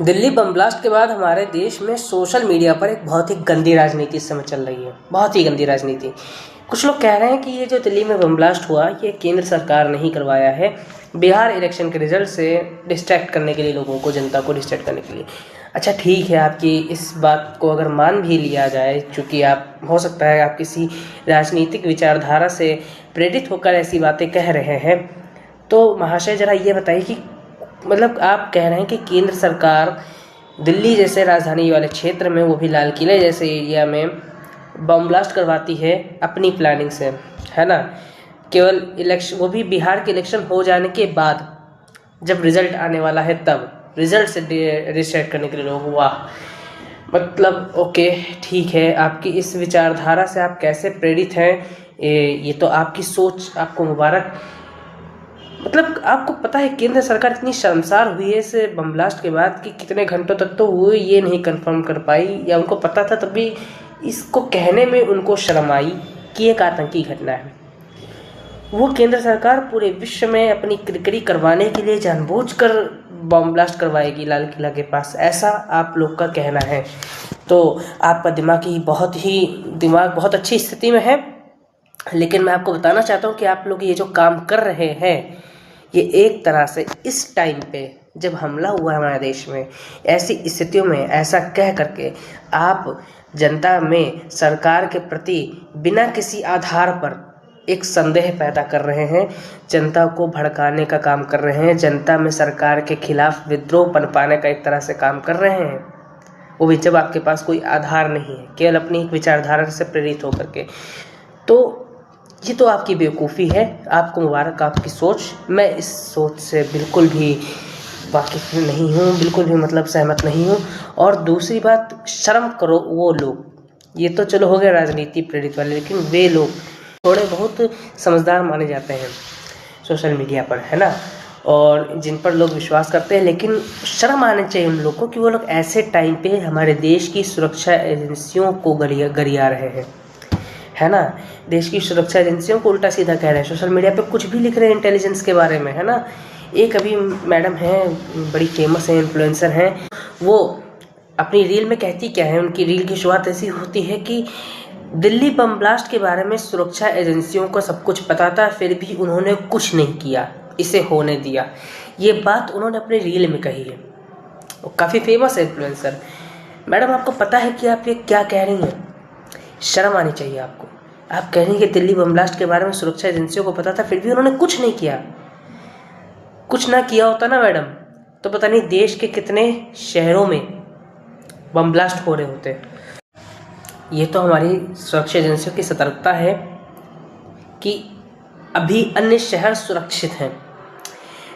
Delhi bomb blast के बाद हमारे देश में सोशल मीडिया पर एक बहुत ही गंदी राजनीति इस समय चल रही है, बहुत ही गंदी राजनीति। कुछ लोग कह रहे हैं कि ये जो दिल्ली में बम ब्लास्ट हुआ ये केंद्र सरकार ने ही करवाया है, बिहार इलेक्शन के रिजल्ट से डिस्ट्रैक्ट करने के लिए, लोगों को, जनता को डिस्ट्रैक्ट करने के लिए। अच्छा ठीक है, आपकी इस बात को अगर मान भी लिया जाए, चूँकि आप हो सकता है आप किसी राजनीतिक विचारधारा से प्रेरित होकर ऐसी बातें कह रहे हैं, तो महाशय ज़रा ये बताइए कि मतलब आप कह रहे हैं कि केंद्र सरकार दिल्ली जैसे राजधानी वाले क्षेत्र में, वो भी लाल किले जैसे एरिया में बम ब्लास्ट करवाती है अपनी प्लानिंग से, है ना? केवल इलेक्शन, वो भी बिहार के इलेक्शन हो जाने के बाद, जब रिजल्ट आने वाला है तब रिजल्ट से डिस्ट्रैक्ट करने के लिए लोग। वाह, मतलब ओके ठीक है, आपकी इस विचारधारा से आप कैसे प्रेरित हैं, ये तो आपकी सोच, आपको मुबारक। मतलब आपको पता है केंद्र सरकार इतनी शर्मसार हुई है इस बम ब्लास्ट के बाद कि कितने घंटों तक तो वो ये नहीं कंफर्म कर पाई, या उनको पता था तब भी इसको कहने में उनको शर्म आई कि एक आतंकी घटना है। वो केंद्र सरकार पूरे विश्व में अपनी किरकिरी करवाने के लिए जानबूझकर बम ब्लास्ट करवाएगी लाल किला के पास, ऐसा आप लोग का कहना है। तो आपका दिमाग बहुत अच्छी स्थिति में है, लेकिन मैं आपको बताना चाहता हूँ कि आप लोग ये जो काम कर रहे हैं, ये एक तरह से इस टाइम पे जब हमला हुआ हमारे देश में, ऐसी स्थितियों में ऐसा कह करके आप जनता में सरकार के प्रति बिना किसी आधार पर एक संदेह पैदा कर रहे हैं, जनता को भड़काने का काम कर रहे हैं, जनता में सरकार के खिलाफ विद्रोह पनपाने का एक तरह से काम कर रहे हैं, वो भी जब आपके पास कोई आधार नहीं है, केवल अपनी एक विचारधारा से प्रेरित होकर के। तो ये तो आपकी बेवकूफ़ी है, आपको मुबारक आपकी सोच। मैं इस सोच से बिल्कुल भी वाकिफ़ नहीं हूँ, बिल्कुल भी मतलब सहमत नहीं हूँ। और दूसरी बात, शर्म करो वो लोग, ये तो चलो हो गया राजनीति प्रेरित वाले, लेकिन वे लोग थोड़े बहुत समझदार माने जाते हैं सोशल मीडिया पर, है ना, और जिन पर लोग विश्वास करते हैं, लेकिन शर्म आनी चाहिए उन लोगों को कि वो लोग ऐसे टाइम पे हमारे देश की सुरक्षा एजेंसियों को गरिया रहे हैं, है ना। देश की सुरक्षा एजेंसियों को उल्टा सीधा कह रहे हैं, सोशल मीडिया पे कुछ भी लिख रहे हैं इंटेलिजेंस के बारे में, है ना। एक अभी मैडम हैं, बड़ी फेमस हैं, इन्फ्लुएंसर हैं, वो अपनी रील में कहती क्या है, उनकी रील की शुरुआत ऐसी होती है कि दिल्ली बम ब्लास्ट के बारे में सुरक्षा एजेंसियों को सब कुछ पता था, फिर भी उन्होंने कुछ नहीं किया, इसे होने दिया। ये बात उन्होंने अपनी रील में कही है, वो काफ़ी फेमस है इन्फ्लुएंसर। मैडम आपको पता है कि आप ये क्या कह रही हैं? शर्म आनी चाहिए आपको। आप कह रही हैं कि दिल्ली बम ब्लास्ट के बारे में सुरक्षा एजेंसियों को पता था, फिर भी उन्होंने कुछ नहीं किया। कुछ ना किया होता ना मैडम, तो पता नहीं देश के कितने शहरों में बम ब्लास्ट हो रहे होते। ये तो हमारी सुरक्षा एजेंसियों की सतर्कता है कि अभी अन्य शहर सुरक्षित हैं।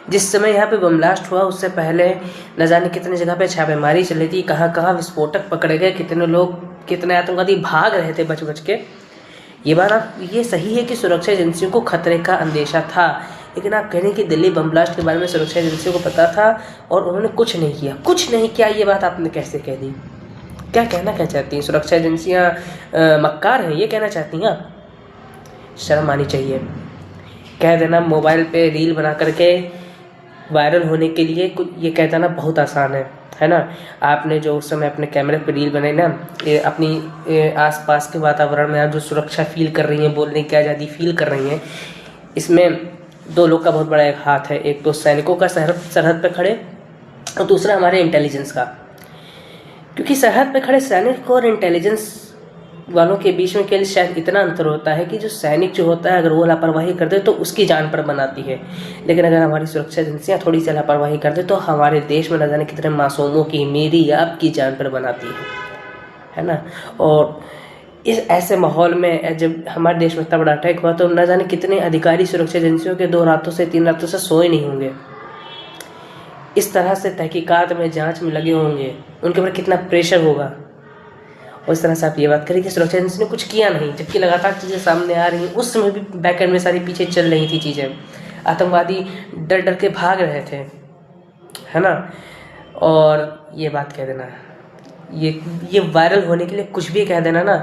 जिस समय यहाँ पे बम ब्लास्ट हुआ उससे पहले न जाने कितने जगह पे छापेमारी चली थी, कहाँ कहाँ विस्फोटक पकड़े गए, कितने लोग, कितने आतंकवादी भाग रहे थे बच बच के। ये सही है कि सुरक्षा एजेंसियों को खतरे का अंदेशा था, लेकिन आप कह रहे हैं कि दिल्ली बम ब्लास्ट के बारे में सुरक्षा एजेंसियों को पता था और उन्होंने कुछ नहीं किया। ये बात आपने कैसे कह दी? क्या चाहती हैं? सुरक्षा एजेंसियाँ मक्कार हैं, ये कहना चाहती हैं आप? शर्म आनी चाहिए। कह देना मोबाइल पे रील बना करके वायरल होने के लिए कुछ, ये कह देना बहुत आसान है ना। आपने जो उस समय अपने कैमरे पे रील बनाई ना, ये अपनी आसपास के वातावरण में आप जो सुरक्षा फील कर रही हैं, बोलने की आज़ादी फील कर रही हैं, इसमें दो लोग का बहुत बड़ा एक हाथ है। एक तो सैनिकों का सरहद पे खड़े, और दूसरा हमारे इंटेलिजेंस का। क्योंकि सरहद पे खड़े सैनिक और इंटेलिजेंस वालों के बीच में केवल शायद इतना अंतर होता है कि जो सैनिक जो होता है, अगर वो लापरवाही कर दे तो उसकी जान पर बनाती है, लेकिन अगर हमारी सुरक्षा एजेंसियाँ थोड़ी सी लापरवाही कर दे तो हमारे देश में न जाने कितने मासूमों की, मेरी आपकी जान पर बनाती है ना। और इस ऐसे माहौल में जब हमारे देश में इतना बड़ा अटैक हुआ तो न जाने कितने अधिकारी सुरक्षा एजेंसियों के 2 रातों से 3 रातों से सोए नहीं होंगे, इस तरह से तहकीकात में, जांच में लगे होंगे, उनके ऊपर कितना प्रेशर होगा। उस तरह से आप ये बात करें कि सुरक्षा एजेंसी ने कुछ किया नहीं, जबकि लगातार चीज़ें सामने आ रही हैं। उस समय भी बैकएंड में सारी पीछे चल रही थी चीज़ें, आतंकवादी डर डर के भाग रहे थे, है ना। और ये बात कह देना, ये वायरल होने के लिए कुछ भी कह देना ना,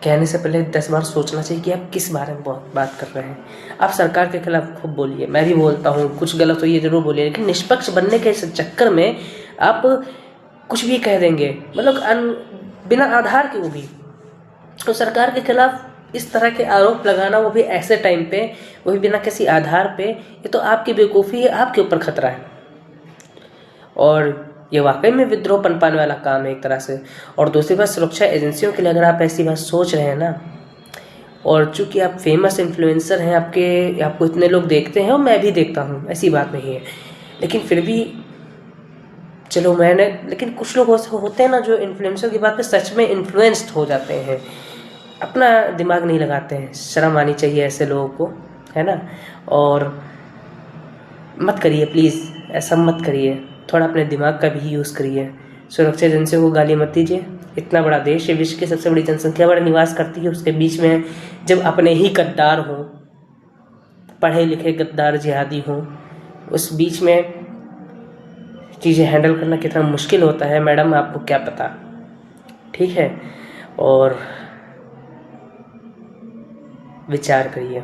कहने से पहले 10 बार सोचना चाहिए कि आप किस बारे में बात कर रहे हैं। आप सरकार के खिलाफ खूब बोलिए, मैं भी बोलता हूँ, कुछ गलत हो ये ज़रूर बोलिए, लेकिन निष्पक्ष बनने के चक्कर में आप कुछ भी कह देंगे, मतलब बिना आधार के वो भी। तो सरकार के खिलाफ इस तरह के आरोप लगाना, वो भी ऐसे टाइम पे, वो भी बिना किसी आधार पे, ये तो आपकी बेवकूफ़ी है, आपके ऊपर खतरा है। और ये वाकई में विद्रोह पनपाने वाला काम है एक तरह से। और दूसरी बात, सुरक्षा एजेंसियों के लिए अगर आप ऐसी बात सोच रहे हैं ना, और चूंकि आप फेमस इन्फ्लुएंसर हैं, आपको इतने लोग देखते हैं और मैं भी देखता हूँ, ऐसी बात नहीं है, लेकिन फिर भी चलो लेकिन कुछ लोग होते हैं ना जो इन्फ्लुएंसर की बात पे सच में इन्फ्लुएंस्ड हो जाते हैं, अपना दिमाग नहीं लगाते हैं। शर्म आनी चाहिए ऐसे लोगों को, है ना। और मत करिए प्लीज़, ऐसा मत करिए, थोड़ा अपने दिमाग का भी यूज़ करिए। सुरक्षा एजेंसियों को गाली मत दीजिए। इतना बड़ा देश है, विश्व की सबसे बड़ी जनसंख्या बड़ा निवास करती है, उसके बीच में जब अपने ही गद्दार हों, पढ़े लिखे गद्दार जिहादी हों, उस बीच में चीज़ें हैंडल करना कितना मुश्किल होता है मैडम, आपको क्या पता। ठीक है, और विचार करिए।